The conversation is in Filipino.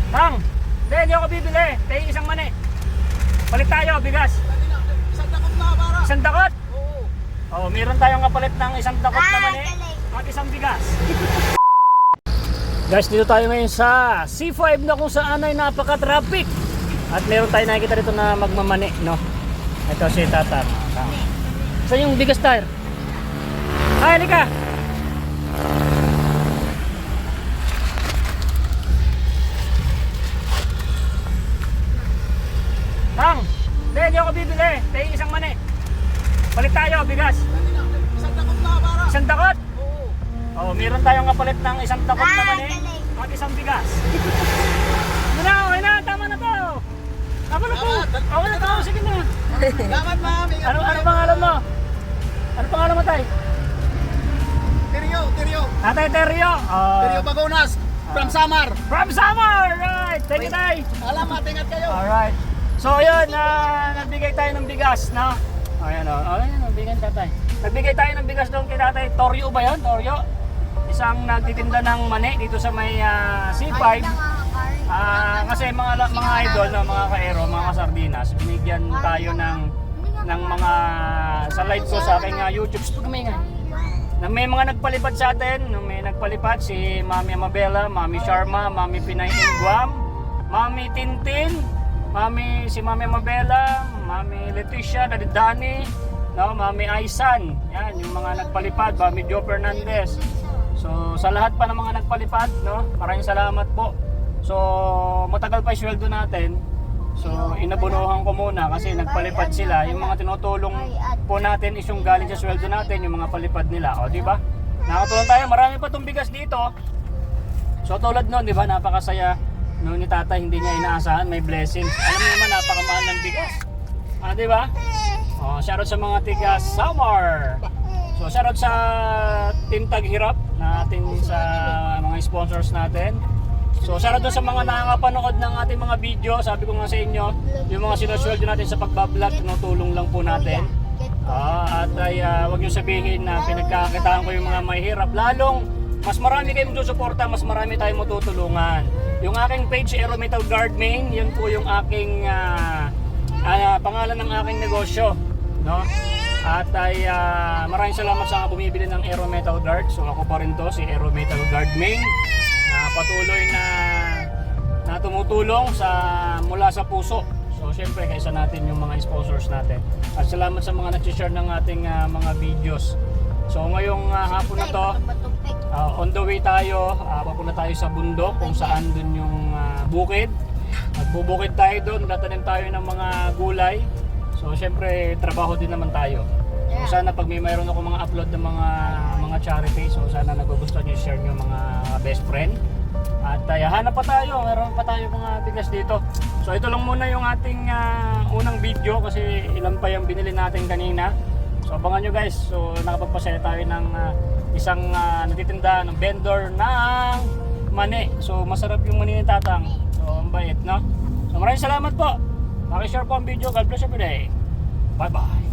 Tang, hindi ako bibili. Tayo isang mani. Palit tayo, bigas. Isang dakot na para. Isang dakot? Oo. Oh, meron tayong kapalit ng isang dakot na mani at isang bigas. Guys, dito tayo ngayon sa C5 na kung saan ay napaka-traffic. At meron tayo nakikita dito na magmamani, no? Ito si Tatang. Saan yung bigas tire? Ay, halika! Tang, hindi ako bibili. Tayo isang mani. Palit tayo, bigas. Isang dakot na para. Isang dakot? Oo. Oh, meron tayong kapalit ng isang dakot na mani at isang bigas. Okay na, tama na to. Tama na to. Okay na to, sige na. Salamat ma'am. Ingat Ano po. pangalan mo? Ano pangalan mo, tay? Teryo. Tatay Teryo. Teryo Bagonas. From Samar. From Samar! Right! Thank you, tay. Salamat, ingat kayo. Alright. So, yun, nagbigay tayo ng bigas, no? Ayan, nagbigay tatay. Nagbigay tayo ng bigas doon kay tatay. Toryo ba yun? Toryo? Isang nagtitinda ng mani dito sa may C5. Kasi mga idol, no, mga kaero, mga kasardinas, binigyan tayo ng mga sa live ko sa aking YouTube. Na may mga nagpalipad sa atin, no, may nagpalipad si Mami Amabela, Mami Sharma, Mami Pinay Guam, Mami Tintin, si Mami Amabela, Mami Leticia, Daddy Dani, no, Mami Aisan. Yan, yung mga nagpalipad, Mami Joe Fernandez. So, sa lahat pa ng mga nagpalipad, no, maraming salamat po. So, matagal pa yung sweldo natin. So, inabunuhan ko muna kasi nagpalipad sila. Yung mga tinutulong po natin is yung galing sa sweldo natin, yung mga palipad nila. O, di ba? Nakatulong tayo. Marami pa itong bigas dito. So, tulad nun, di ba? Napakasaya. Noon ni tatay, hindi niya inaasahan. May blessings. Alam niyo naman, napakamahal ng bigas. Di ba? O, shoutout sa mga tiga Samar. So, shoutout sa Team Taghirap natin sa mga sponsors natin. So, shoutout sa mga nakakapanood ng ating mga video. Sabi ko nga sa inyo, yung mga sinusweldo natin sa pagbablog, tinutulong lang po natin. At ay wag niyo sabihin na pinagkakitaan ko yung mga mahirap. Lalong, mas marami kayong susuporta, mas marami tayong matutulungan. Yung aking page, Aero Metal Guard Main, yun po yung aking pangalan ng aking negosyo. No? At ay maraming salamat sa mga bumibili ng Aero Metal Guard. So ako pa rin to, si Aero Metal Guard Main. Patuloy na tumutulong mula sa puso. So syempre kaysa natin yung mga sponsors natin. At salamat sa mga nag-share ng ating mga videos. So ngayong hapon na to, on the way tayo, papunta tayo sa bundok kung saan dun yung bukid. Magbubukid tayo doon, tatanim tayo ng mga gulay. So syempre trabaho din naman tayo. So sana pag mayroon ako mga upload ng mga charity, so sana nagugustuhan niyo share niyo mga best friend. At hanap pa tayo, meron pa tayo mga bigas dito. So ito lang muna yung ating unang video kasi ilan pa yung binili natin kanina. So abangan nyo guys, so nakapagpasaya tayo ng isang natitinda ng vendor ng mani. So masarap yung mani ni Tatang. So ang bait, no? So maraming salamat po. Pakishare po ang video. God bless every day. Bye bye.